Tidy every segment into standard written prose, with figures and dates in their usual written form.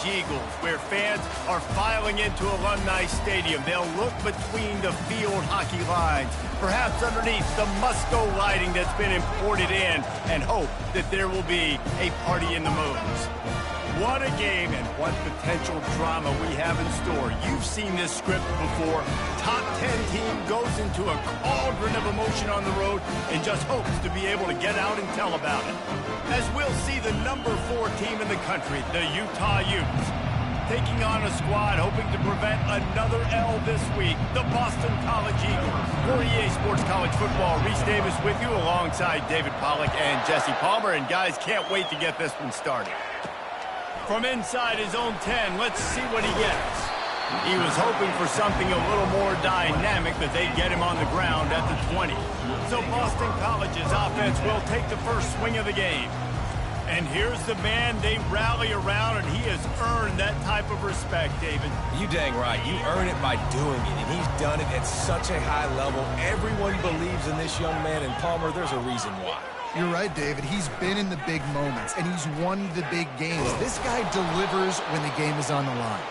Eagles, where fans are filing into Alumni Stadium. They'll look between the field hockey lines, perhaps underneath the Musco lighting that's been imported in, and hope that there will be a party in the moons. What a game and what potential drama we have in store. You've seen this script before. Top 10 team goes into a cauldron of emotion on the road and just hopes to be able to get out and tell about it. As we'll see the number 4 team in the country, the Utah Utes, taking on a squad hoping to prevent another L this week, the Boston College Eagles. For EA Sports College Football, Reese Davis with you alongside David Pollack and Jesse Palmer. And guys, can't wait to get this one started. From inside his own 10, let's see what he gets. He was hoping for something a little more dynamic, that they'd get him on the ground at the 20. So Boston College's offense will take the first swing of the game. And here's the man they rally around, and he has earned that type of respect, David. You dang right. You earn it by doing it, and he's done it at such a high level. Everyone believes in this young man, and Palmer, there's a reason why. You're right, David. He's been in the big moments, and he's won the big games. This guy delivers when the game is on the line.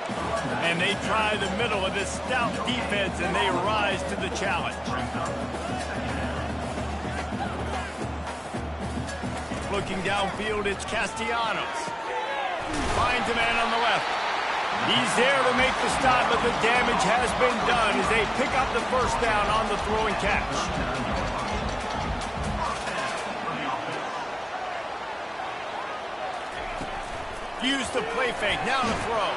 And they try the middle of this stout defense, and they rise to the challenge. Looking downfield, it's Castellanos. Finds a man on the left. He's there to make the stop, but the damage has been done as they pick up the first down on the throw and catch. Use the play fake, now to throw.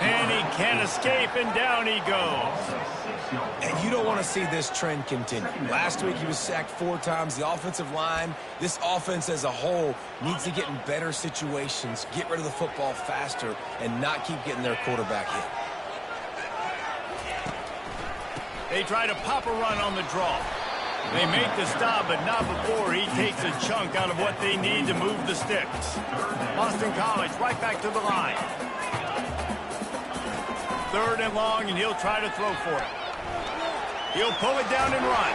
And he can't escape, and down he goes. And you don't want to see this trend continue. Last week he was sacked 4 times. The offensive line, this offense as a whole, needs to get in better situations, get rid of the football faster, and not keep getting their quarterback hit. They try to pop a run on the draw. They make the stop, but not before he takes a chunk out of what they need to move the sticks. Boston College right back to the line. 3rd and long, and he'll try to throw for it. He'll pull it down and run.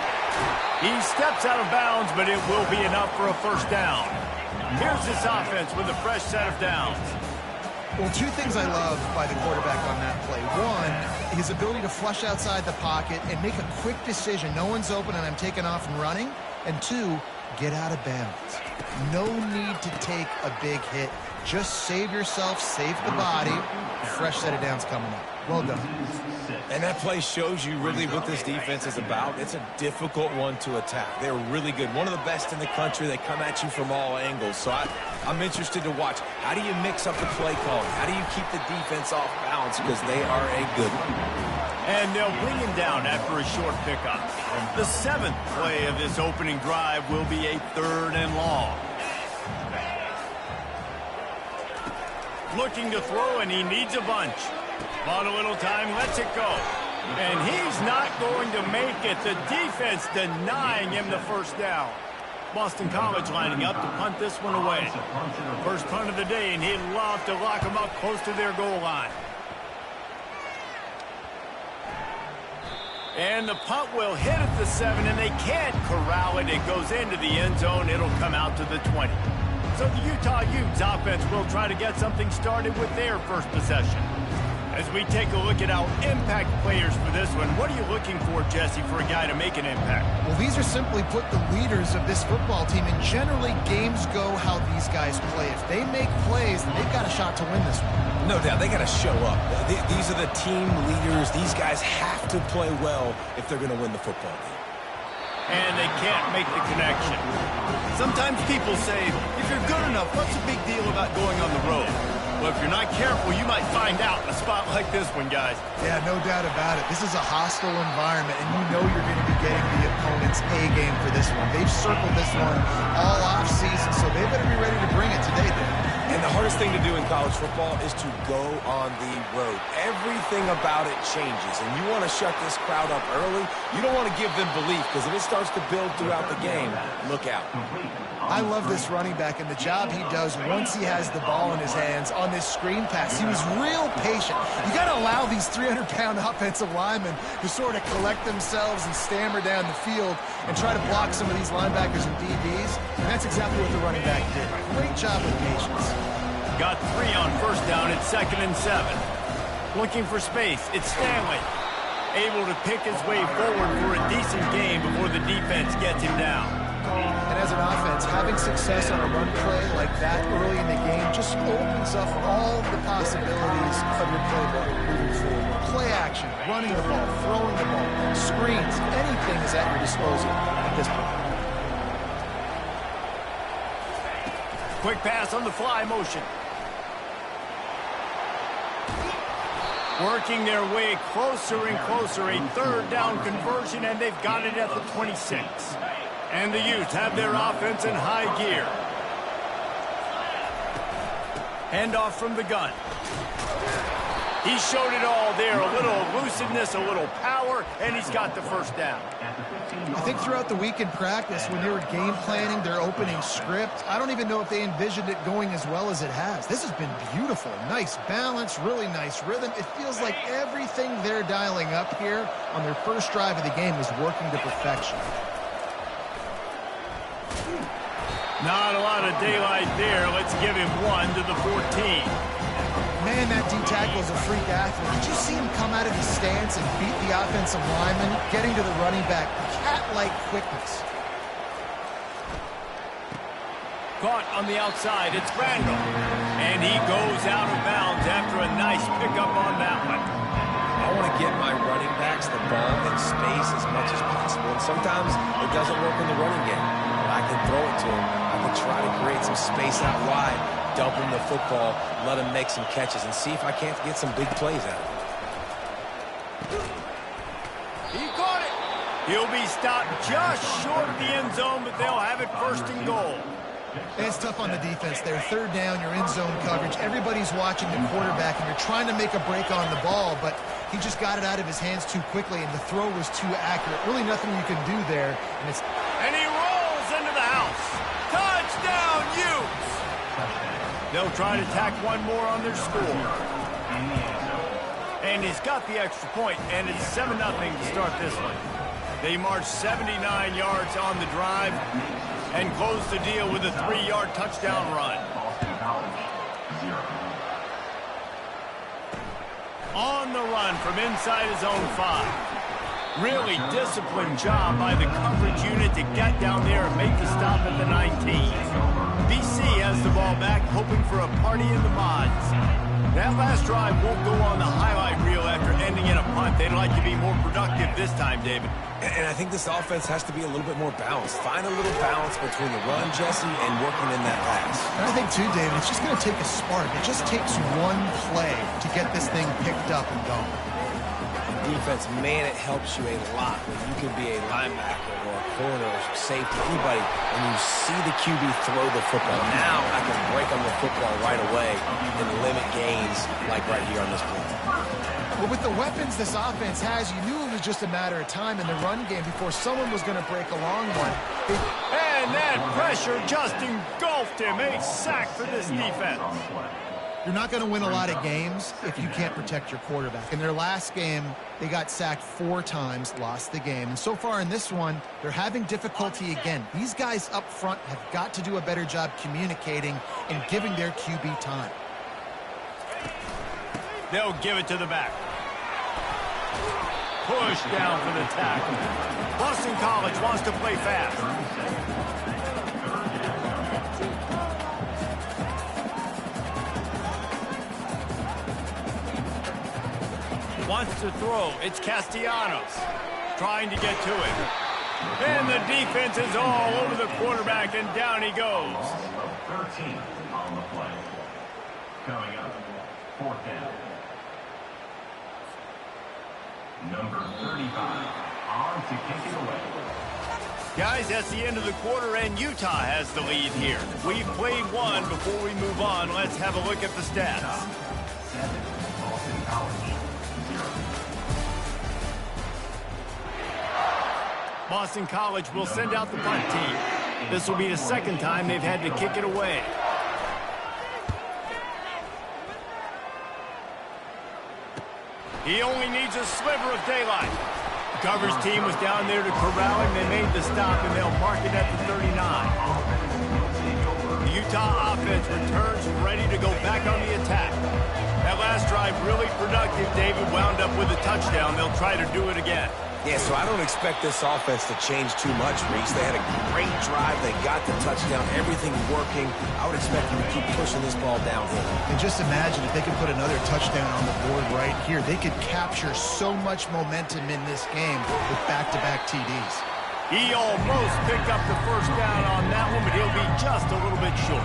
He steps out of bounds, but it will be enough for a first down. Here's this offense with a fresh set of downs. Well, 2 things I love by the quarterback on that play. 1, his ability to flush outside the pocket and make a quick decision. No one's open and I'm taking off and running. And 2, get out of bounds. No need to take a big hit. Just save yourself, save the body. Fresh set of downs coming up. Well done. And that play shows you really what this defense is about. It's a difficult one to attack. They're really good. One of the best in the country. They come at you from all angles. So I'm interested to watch. How do you mix up the play calling? How do you keep the defense off balance? Because they are a good one. And they'll bring him down after a short pickup. The 7th play of this opening drive will be a 3rd and long. Looking to throw, and he needs a bunch. Bought a little time, lets it go. And he's not going to make it. The defense denying him the first down. Boston College lining up to punt this one away. First punt of the day, and he'd love to lock them up close to their goal line. And the punt will hit at the 7, and they can't corral it. It goes into the end zone. It'll come out to the 20. So the Utah Utes offense will try to get something started with their first possession. As we take a look at our impact players for this one, what are you looking for, Jesse, for a guy to make an impact? Well, these are simply put the leaders of this football team, and generally games go how these guys play. If they make plays, then they've got a shot to win this one. No doubt, they got to show up. These are the team leaders. These guys have to play well if they're going to win the football game. And they can't make the connection. Sometimes people say, if you're good enough, what's the big deal about going on the road? Well, if you're not careful, you might find out in a spot like this one, guys. Yeah, no doubt about it. This is a hostile environment, and you know you're going to be getting the opponent's A game for this one. They've circled this one all off-season, so they better be ready to bring it today, then. And the hardest thing to do in college football is to go on the road. Everything about it changes, and you want to shut this crowd up early. You don't want to give them belief, because if it starts to build throughout the game, look out. I love this running back and the job he does once he has the ball in his hands on this screen pass. He was real patient. You got to allow these 300-pound offensive linemen to sort of collect themselves and stammer down the field and try to block some of these linebackers and DBs. And that's exactly what the running back did. Great job with patience. got 3 on first down at 2nd and 7. Looking for space. It's Stanley. Able to pick his way forward for a decent game before the defense gets him down. And as an offense, having success on a run play like that early in the game just opens up all the possibilities of your playbook moving forward. Play action, running the ball, throwing the ball, screens, anything is at your disposal at this point. Quick pass on the fly motion. Working their way closer and closer. A 3rd down conversion, and they've got it at the 26. And the Utes have their offense in high gear. Handoff from the gun. He showed it all there. A little elusiveness, a little power, and he's got the first down. I think throughout the week in practice, when they were game planning their opening script, I don't even know if they envisioned it going as well as it has. This has been beautiful. Nice balance, really nice rhythm. It feels like everything they're dialing up here on their first drive of the game is working to perfection. Not a lot of daylight there. Let's give him 1 to the 14. Man, that D-tackle is a freak athlete. Did you see him come out of his stance and beat the offensive lineman, getting to the running back? Cat-like quickness. Caught on the outside. It's Randall. And he goes out of bounds after a nice pickup on that one. I want to get my running backs the ball in space as much as possible. And sometimes it doesn't work in the running game. But I can throw it to him. I can try to create some space out wide, dump him the football, let him make some catches, and see if I can't get some big plays out of it. He caught it. He'll be stopped just short of the end zone, but they'll have it 1st and goal. And it's tough on the defense there. 3rd down, you're in zone coverage. Everybody's watching the quarterback, and you're trying to make a break on the ball, but he just got it out of his hands too quickly, and the throw was too accurate. Really nothing you can do there. And he rolls into the house. Touchdown, Utes! They'll try to tack one more on their score. And he's got the extra point, and it's 7-0 to start this one. They march 79 yards on the drive and close the deal with a 3-yard touchdown run. On the run from inside his own 5. Really disciplined job by the coverage unit to get down there and make the stop at the 19. BC has the ball back, hoping for a party in the mods. That last drive won't go on the highlight reel after ending in a punt. They'd like to be more productive this time, David. And I think this offense has to be a little bit more balanced. Find a little balance between the run, Jesse, and working in that pass. And I think, too, David, it's just going to take a spark. It just takes one play to get this thing picked up and going. Defense, man, it helps you a lot when you can be a linebacker or a corner or safety, anybody, and you see the QB throw the football. Now I can break on the football right away and limit gains like right here on this play. Well, with the weapons this offense has, you knew it was just a matter of time in the run game before someone was going to break a long one. And that pressure just engulfed him. A sack for this defense. You're not going to win a lot of games if you can't protect your quarterback. In their last game, they got sacked 4 times, lost the game. And so far in this one, they're having difficulty again. These guys up front have got to do a better job communicating and giving their QB time. They'll give it to the back. Push down for the tackle. Boston College wants to play fast. Wants to throw. It's Castellanos trying to get to it. And the defense is all over the quarterback, and down he goes. 13 on the play. Coming up, 4th down. Number 35 on to kick it away. Guys, that's the end of the quarter, and Utah has the lead here. We've played one. Before we move on, let's have a look at the stats. 7, Boston College. Boston College will send out the punt team. This will be the 2nd time they've had to kick it away. He only needs a sliver of daylight. Coverage team was down there to corral him. They made the stop, and they'll mark it at the 39. The Utah offense returns ready to go back on the attack. That last drive really productive. David wound up with a touchdown. They'll try to do it again. Yeah, so I don't expect this offense to change too much, Reese. They had a great drive. They got the touchdown. Everything's working. I would expect them to keep pushing this ball downhill. And just imagine if they could put another touchdown on the board right here. They could capture so much momentum in this game with back-to-back TDs. He almost picked up the first down on that one, but he'll be just a little bit short.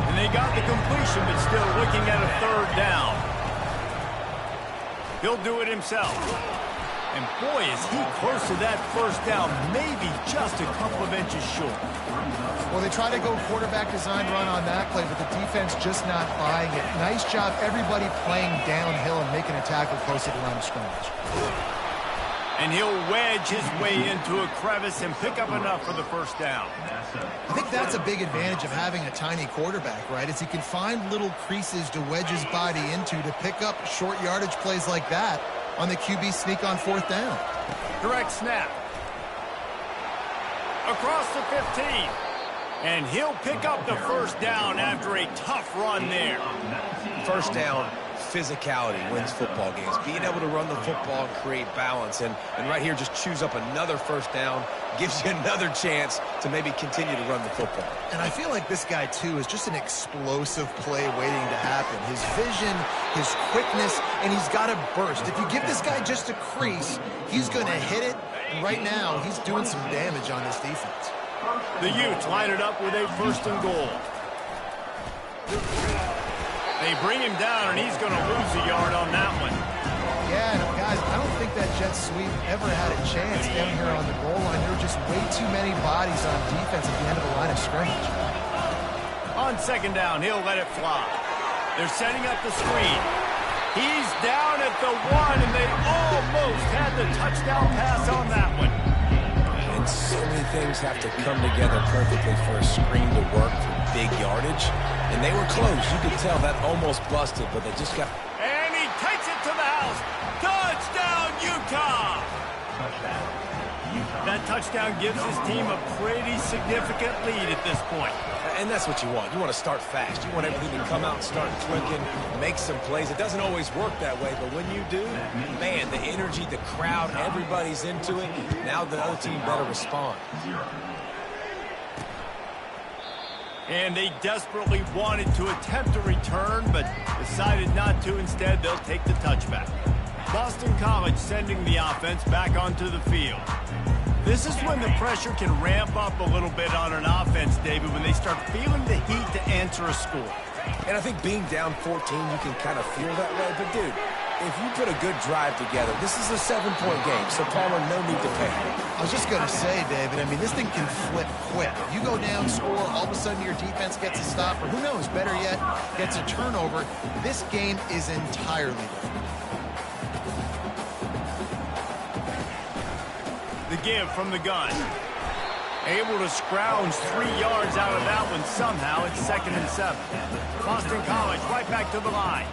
And they got the completion, but still looking at a third down. He'll do it himself. And boy, is he close to that first down, maybe just a couple of inches short. Well, they try to go quarterback design run on that play, but the defense just not buying it. Nice job, everybody playing downhill and making a tackle close to the line of scrimmage. And he'll wedge his way into a crevice and pick up enough for the first down. I think that's a big advantage of having a tiny quarterback, right? Is he can find little creases to wedge his body into to pick up short yardage plays like that on the QB sneak on fourth down. Direct snap. Across the 15. And he'll pick up the first down after a tough run there. First down, physicality wins football games. Being able to run the football and create balance. And right here, just choose up another first down. Gives you another chance to maybe continue to run the football. And I feel like this guy, too, is just an explosive play waiting to happen. His vision, his quickness, and he's got a burst. If you give this guy just a crease, he's going to hit it. And right now, he's doing some damage on this defense. The Utes line it up with a first and goal. They bring him down, and he's going to lose a yard on that one. Yeah, and guys, I don't think that jet sweep ever had a chance down here on the goal line. There were just way too many bodies on defense at the end of the line of scrimmage. On second down, he'll let it fly. They're setting up the screen. He's down at the 1, and they almost had the touchdown pass on that one. And so many things have to come together perfectly for a screen to work for big yardage. And they were close. You could tell that almost busted, but they just got... And he takes it to the house. Touchdown, Utah! That touchdown gives his team a pretty significant lead at this point. And that's what you want. You want to start fast. You want everything to come out and start clicking, make some plays. It doesn't always work that way, but when you do, man, the energy, the crowd, everybody's into it. Now the other team better respond. And they desperately wanted to attempt a return, but decided not to. Instead, they'll take the touchback. Boston College sending the offense back onto the field. This is when the pressure can ramp up a little bit on an offense, David, when they start feeling the heat to answer a score. And I think being down 14, you can kind of feel that way. But, dude, if you put a good drive together, this is a 7-point game, so Palmer, no need to panic. I was just going to say, David, I mean, this thing can flip quick. You go down, score, all of a sudden your defense gets a stop, or who knows, better yet, gets a turnover. This game is entirely different. The give from the gun. Able to scrounge 3 yards out of that one somehow. It's 2nd and 7. Boston College right back to the line.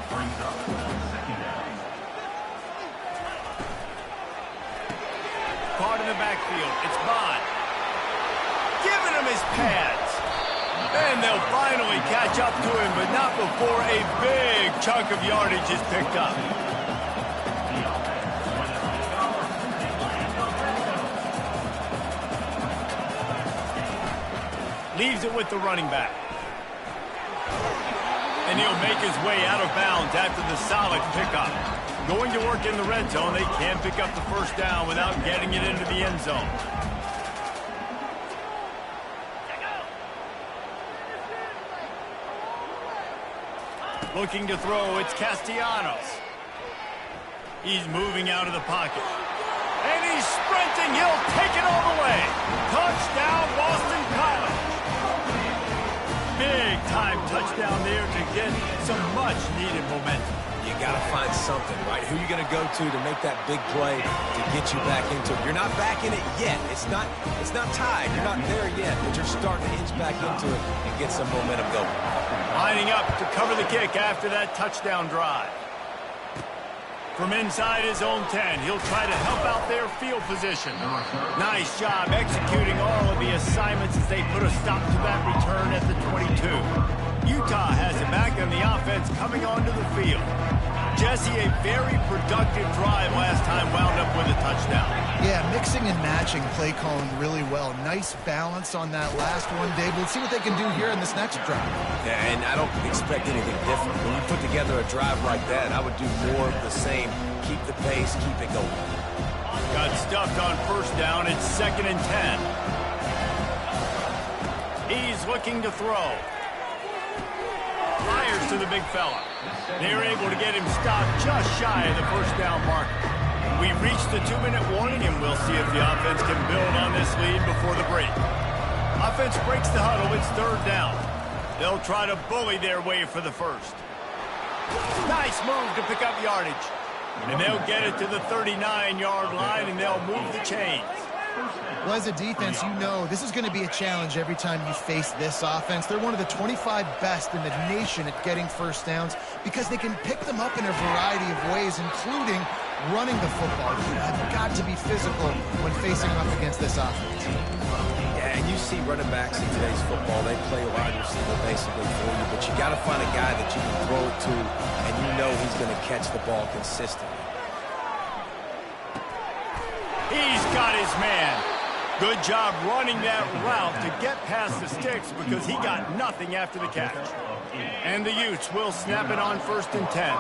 Caught in the backfield. It's Bond. Giving him his pads. And they'll finally catch up to him, but not before a big chunk of yardage is picked up. Leaves it with the running back. And he'll make his way out of bounds after the solid pickup. Going to work in the red zone, they can't pick up the first down without getting it into the end zone. Looking to throw, it's Castellanos. He's moving out of the pocket. And he's sprinting, he'll take it all the way. Touchdown, Boston College. Big-time touchdown there to get some much-needed momentum. You got to find something, right? Who are you going to go to make that big play to get you back into it? You're not back in it yet. It's not tied. You're not there yet, but you're starting to inch back into it and get some momentum going. Lining up to cover the kick after that touchdown drive. From inside his own 10, he'll try to help out their field position. Nice job executing all of the assignments as they put a stop to that return at the 22. Utah has it back, and the offense coming onto the field. Jesse, a very productive drive last time, wound up with a touchdown. Yeah, mixing and matching play calling really well. Nice balance on that last one, Dave. Let's see what they can do here in this next drive. Yeah, and I don't expect anything different. When you put together a drive like that, I would do more of the same. Keep the pace, keep it going. Got stuffed on first down. It's 2nd and 10. He's looking to throw. Fires to the big fella. They're able to get him stopped just shy of the first down marker. We reached the 2-minute warning, and we'll see if the offense can build on this lead before the break. Offense breaks the huddle. It's 3rd down. They'll try to bully their way for the first. Nice move to pick up yardage. And they'll get it to the 39-yard line, and they'll move the chains. Well, as a defense, you know this is going to be a challenge every time you face this offense. They're one of the 25 best in the nation at getting first downs because they can pick them up in a variety of ways, including running the football. You have got to be physical when facing off against this offense. Yeah, and you see running backs in today's football, they play wide receiver basically for you, but you got to find a guy that you can throw it to, and you know he's going to catch the ball consistently. He's got his man. Good job running that route to get past the sticks because he got nothing after the catch. And the Utes will snap it on 1st and 10.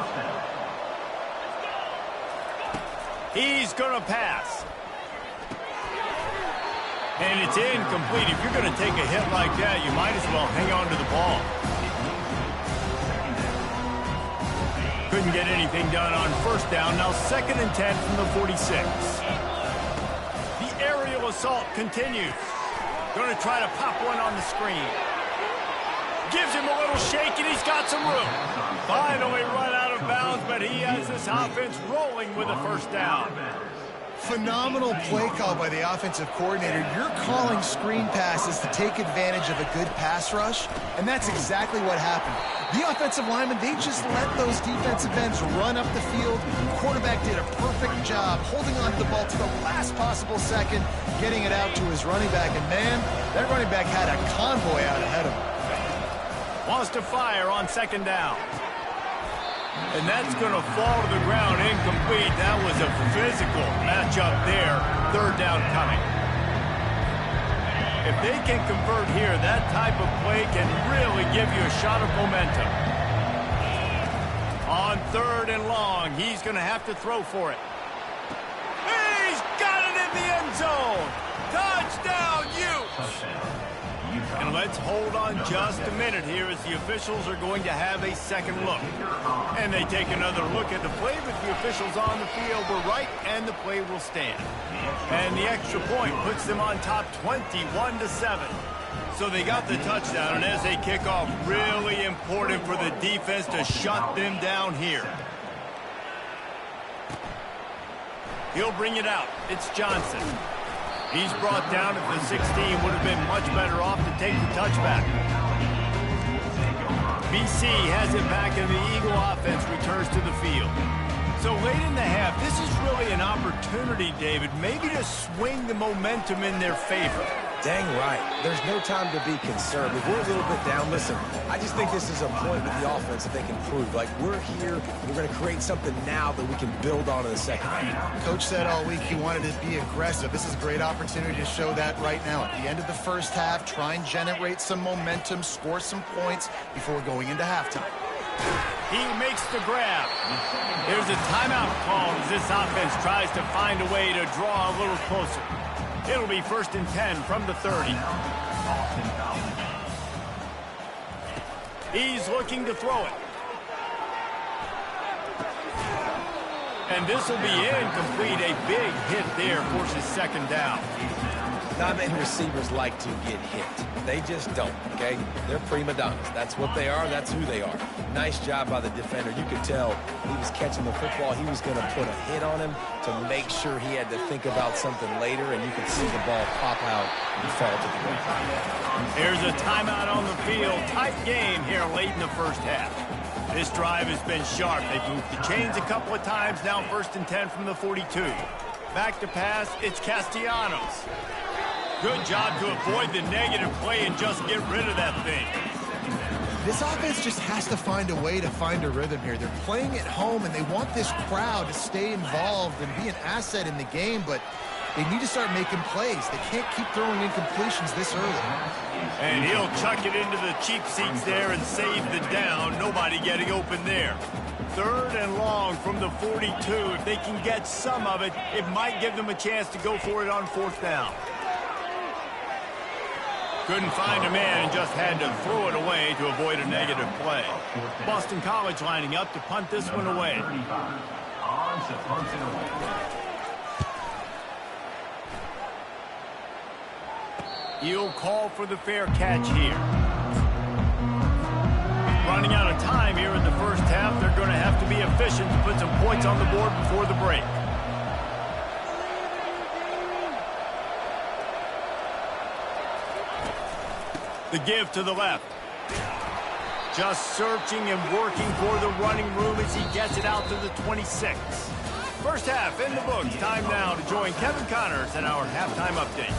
He's going to pass. And it's incomplete. If you're going to take a hit like that, you might as well hang on to the ball. Couldn't get anything done on first down. Now 2nd and 10 from the 46. Aerial assault continues. Going to try to pop one on the screen. Gives him a little shake, and he's got some room. Finally run out of bounds, but he has this offense rolling with a first down. Phenomenal play call by the offensive coordinator. You're calling screen passes to take advantage of a good pass rush, and that's exactly what happened. The offensive linemen, they just let those defensive ends run up the field. The quarterback did a perfect job holding on to the ball to the last possible second, getting it out to his running back, and man, that running back had a convoy out ahead of him. Wants to fire on 2nd down. And that's going to fall to the ground incomplete. That was a physical matchup there. 3rd down coming. If they can convert here, that type of play can really give you a shot of momentum. On 3rd and long, he's going to have to throw for it. He's got it in the end zone. Touchdown, Utes! And let's hold on just a minute here as the officials are going to have a second look. And they take another look at the play, but the officials on the field were right, and the play will stand. And the extra point puts them on top 21-7. So they got the touchdown, and as they kick off, really important for the defense to shut them down here. He'll bring it out. It's Johnson. He's brought down at the 16. Would have been much better off to take the touchback. BC has it back, and the Eagle offense returns to the field. So late in the half, this is really an opportunity, David, maybe to swing the momentum in their favor. Dang right. There's no time to be concerned. If we're a little bit down, listen, I just think this is a point with the offense that they can prove. Like, we're here, we're going to create something now that we can build on in the second half. Coach said all week he wanted to be aggressive. This is a great opportunity to show that right now. At the end of the first half, try and generate some momentum, score some points before going into halftime. He makes the grab. There's a timeout call as this offense tries to find a way to draw a little closer. It'll be 1st and 10 from the 30. He's looking to throw it. And this will be incomplete. A big hit there forces 2nd down. Not many receivers like to get hit. They just don't, okay? They're prima donnas. That's what they are. That's who they are. Nice job by the defender. You could tell he was catching the football. He was going to put a hit on him to make sure he had to think about something later, and you could see the ball pop out and fall to the ground. There's a timeout on the field. Tight game here late in the first half. This drive has been sharp. They've moved the chains a couple of times, now 1st and 10 from the 42. Back to pass, it's Castellanos. Good job to avoid the negative play and just get rid of that thing. This offense just has to find a way to find a rhythm here. They're playing at home, and they want this crowd to stay involved and be an asset in the game, but they need to start making plays. They can't keep throwing incompletions this early. And he'll chuck it into the cheap seats there and save the down. Nobody getting open there. 3rd and long from the 42. If they can get some of it, it might give them a chance to go for it on 4th down. Couldn't find a man and just had to throw it away to avoid a negative play. Boston College lining up to punt this one away. On to punt it away. He'll call for the fair catch here. Running out of time here in the first half. They're going to have to be efficient to put some points on the board before the break. The give to the left. Just searching and working for the running room as he gets it out to the 26. First half in the books. Time now to join Kevin Connors in our halftime update.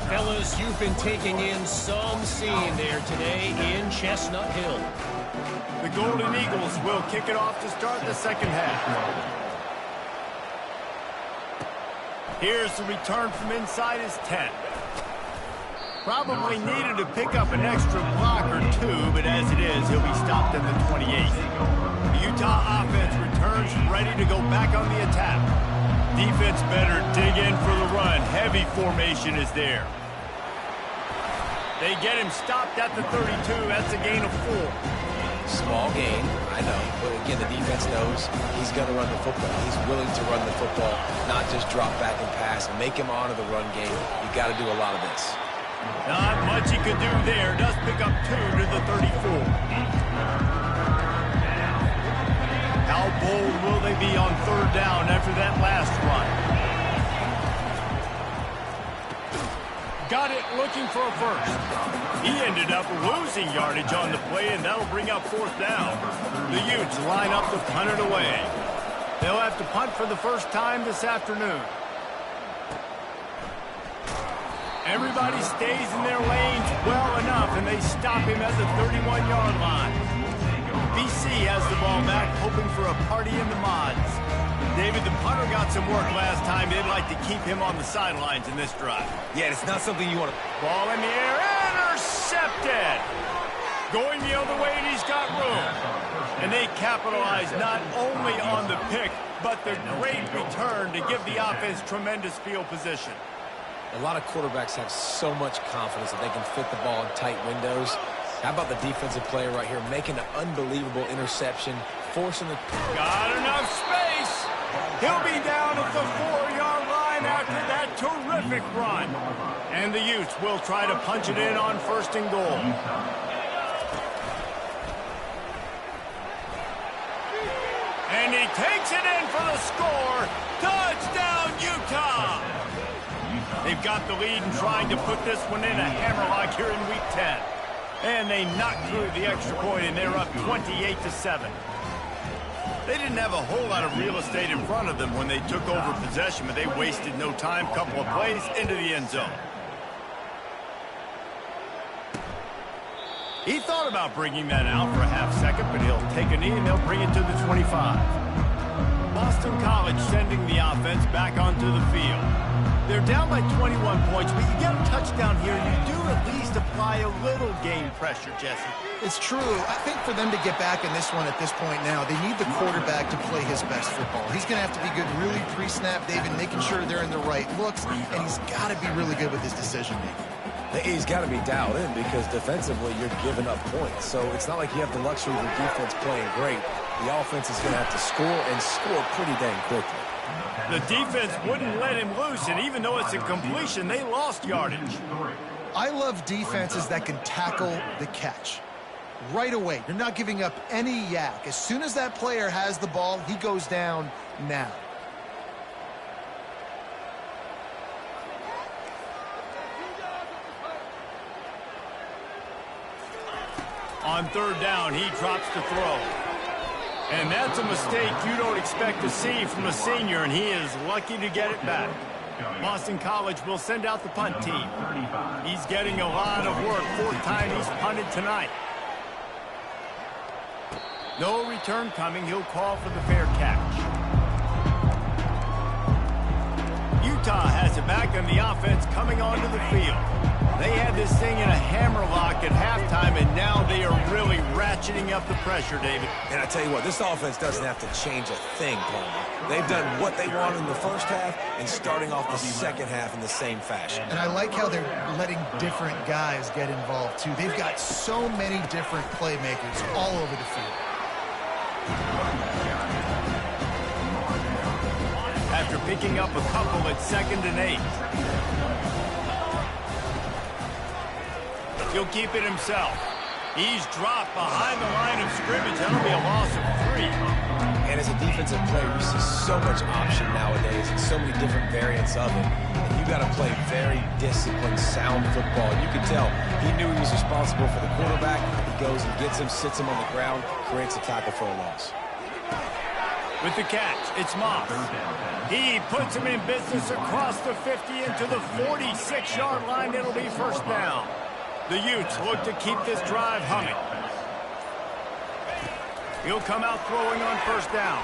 Fellas, you've been taking in some scene there today in Chestnut Hill. The Golden Eagles will kick it off to start the second half. Here's the return from inside his 10. Probably needed to pick up an extra block or two, but as it is, he'll be stopped at the 28. The Utah offense returns ready to go back on the attack. Defense better dig in for the run. Heavy formation is there. They get him stopped at the 32. That's a gain of 4. Small gain, I know. But again, the defense knows he's going to run the football. He's willing to run the football, not just drop back and pass. Make him honor the run game. You got to do a lot of this. Not much he could do there. Does pick up 2 to the 34. How bold will they be on 3rd down after that last run? Got it looking for a first. He ended up losing yardage on the play, and that'll bring up 4th down. The Utes line up to punt it away. They'll have to punt for the first time this afternoon. Everybody stays in their lanes well enough, and they stop him at the 31-yard line. BC has the ball back, hoping for a party in the mods. David, the punter got some work last time. They'd like to keep him on the sidelines in this drive. Yeah, it's not something you want to... Ball in the air, intercepted! Going the other way, and he's got room. And they capitalize not only on the pick, but the great return to give the offense tremendous field position. A lot of quarterbacks have so much confidence that they can fit the ball in tight windows. How about the defensive player right here making an unbelievable interception, forcing the... Got enough space. He'll be down at the 4-yard line after that terrific run. And the Utes will try to punch it in on 1st and goal. And he takes it in for the score. Touchdown, Utah! They've got the lead and trying to put this one in a hammerlock here in Week 10. And they knock through the extra point, and they're up 28-7. They didn't have a whole lot of real estate in front of them when they took over possession, but they wasted no time. Couple of plays into the end zone. He thought about bringing that out for a half second, but he'll take a knee and they'll bring it to the 25. Boston College sending the offense back onto the field. They're down by 21 points, but you get a touchdown here, you do at least apply a little game pressure, Jesse. It's true. I think for them to get back in this one at this point now, they need the quarterback to play his best football. He's going to have to be good really pre-snap, David, making sure they're in the right looks, and he's got to be really good with his decision-making. He's got to be dialed in because defensively you're giving up points. So it's not like you have the luxury of the defense playing great. The offense is going to have to score and score pretty dang quickly. The defense wouldn't let him loose, and even though it's a completion, they lost yardage. I love defenses that can tackle the catch. Right away, you're not giving up any yak. As soon as that player has the ball, he goes down now. On 3rd down, he drops to throw. And that's a mistake you don't expect to see from a senior, and he is lucky to get it back. Boston College will send out the punt team. He's getting a lot of work. Fourth time he's punted tonight. No return coming. He'll call for the fair catch. Utah has it back on the offense coming onto the field. They had this thing in a hammerlock at halftime, and now they are really ratcheting up the pressure, David. And I tell you what, this offense doesn't have to change a thing, Palmer. They've done what they wanted in the first half and starting off the second half in the same fashion. And I like how they're letting different guys get involved, too. They've got so many different playmakers all over the field. After picking up a couple at 2nd and 8. He'll keep it himself. He's dropped behind the line of scrimmage. That'll be a loss of 3. And as a defensive player, you see so much option nowadays and so many different variants of it. And you got to play very disciplined, sound football. And you can tell he knew he was responsible for the quarterback. He goes and gets him, sits him on the ground, creates a tackle for a loss. With the catch, it's Moss. He puts him in business across the 50 into the 46-yard line. It'll be first down. The Utes look to keep this drive humming. He'll come out throwing on first down.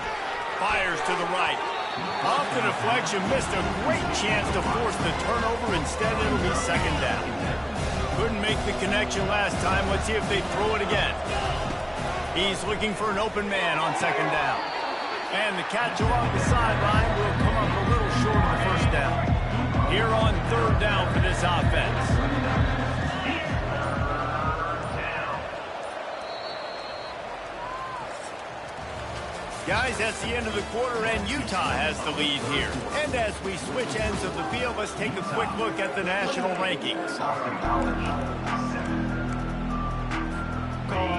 Fires to the right. Off the deflection, missed a great chance to force the turnover. Instead, it'll be 2nd down. Couldn't make the connection last time. Let's see if they throw it again. He's looking for an open man on 2nd down. And the catch along the sideline will come up a little short of the first down. Here on 3rd down for this offense. Guys, that's the end of the quarter, and Utah has the lead here. And as we switch ends of the field, let's take a quick look at the national rankings.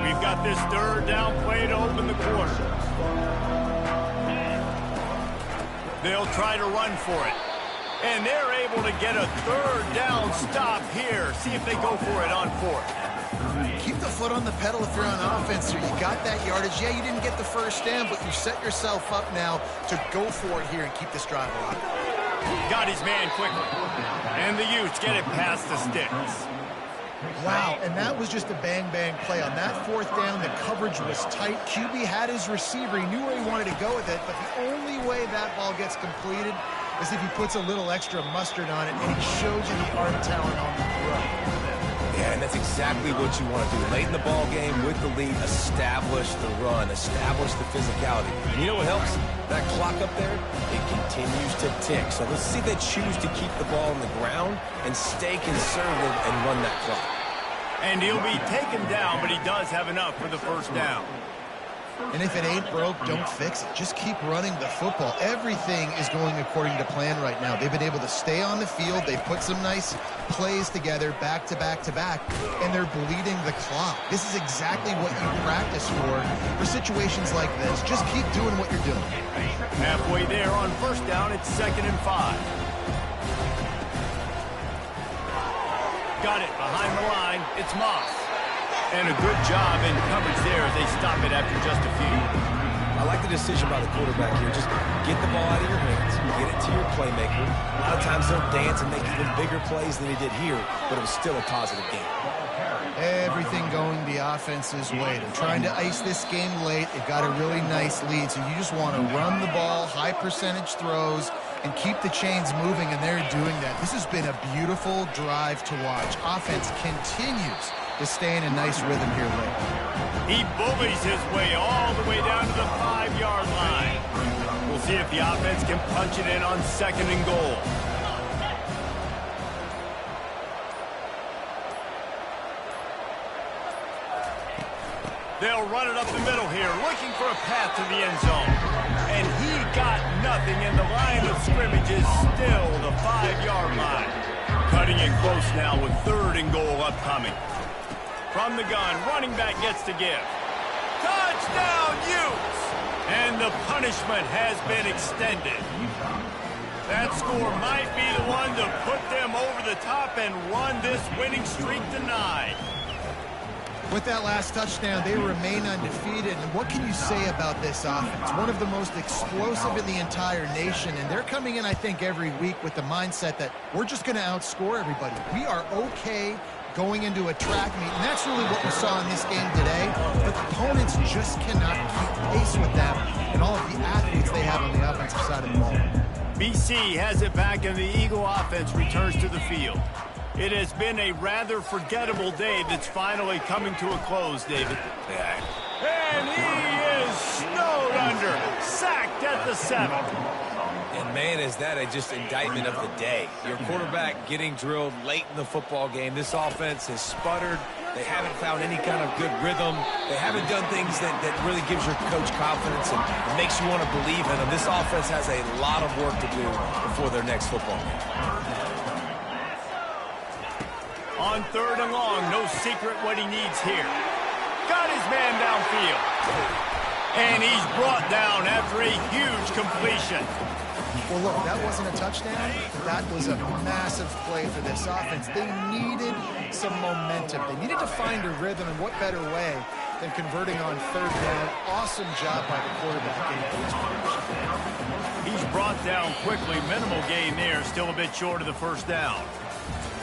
We've got this 3rd down play to open the quarter. They'll try to run for it. And they're able to get a 3rd down stop here. See if they go for it on 4th. Keep the foot on the pedal if you're on offense here. You got that yardage. Yeah, you didn't get the first down, but you set yourself up now to go for it here and keep this drive alive. Got his man quickly. And the Utes get it past the sticks. Wow, and that was just a bang-bang play. On that 4th down, the coverage was tight. QB had his receiver. He knew where he wanted to go with it, but the only way that ball gets completed is if he puts a little extra mustard on it, and he shows you the arm talent on the throw. Yeah, and that's exactly what you want to do. Late in the ball game with the lead, establish the run, establish the physicality. And you know what helps? That clock up there, it continues to tick. So let's see if they choose to keep the ball on the ground and stay conservative and run that clock. And he'll be taken down, but he does have enough for the first down. And if it ain't broke, don't fix it. Just keep running the football. Everything is going according to plan right now. They've been able to stay on the field. They've put some nice plays together back to back to back, and they're bleeding the clock. This is exactly what you practice for situations like this. Just keep doing what you're doing. Halfway there on first down, it's 2nd and 5. Got it behind the line. It's Moss. And a good job in coverage there as they stop it after just a few. I like the decision by the quarterback here. Just get the ball out of your hands, get it to your playmaker. A lot of times they'll dance and make even bigger plays than he did here, but it was still a positive game. Everything going the offense's way. They're trying to ice this game late. They've got a really nice lead, so you just want to run the ball, high percentage throws, and keep the chains moving, and they're doing that. This has been a beautiful drive to watch. Offense continues to stay in a nice rhythm here late. He bullies his way all the way down to the 5-yard line. We'll see if the offense can punch it in on 2nd and goal. They'll run it up the middle here, looking for a path to the end zone. And he got nothing, and the line of scrimmage is still the 5-yard line. Cutting in close now with 3rd and goal upcoming. From the gun, running back gets to give. Touchdown, Utes! And the punishment has been extended. That score might be the one to put them over the top and run this winning streak to 9. With that last touchdown, they remain undefeated. And what can you say about this offense? One of the most explosive in the entire nation. And they're coming in, I think, every week with the mindset that we're just going to outscore everybody. We are okay going into a track meet. And that's really what we saw in this game today. But the opponents just cannot keep pace with them and all of the athletes they have on the offensive side of the ball. BC has it back, and the Eagle offense returns to the field. It has been a rather forgettable day that's finally coming to a close, David. Yeah. And he is snowed under, sacked at the 7. And man, is that just indictment of the day. Your quarterback getting drilled late in the football game. This offense has sputtered. They haven't found any kind of good rhythm. They haven't done things that really gives your coach confidence and makes you want to believe in them. This offense has a lot of work to do before their next football game. On 3rd and long, no secret what he needs here. Got his man downfield. And he's brought down after a huge completion. Well, look, that wasn't a touchdown. That was a massive play for this offense. They needed some momentum. They needed to find a rhythm, and what better way than converting on 3rd down. Awesome job by the quarterback. He's brought down quickly. Minimal gain there. Still a bit short of the 1st down.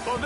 So this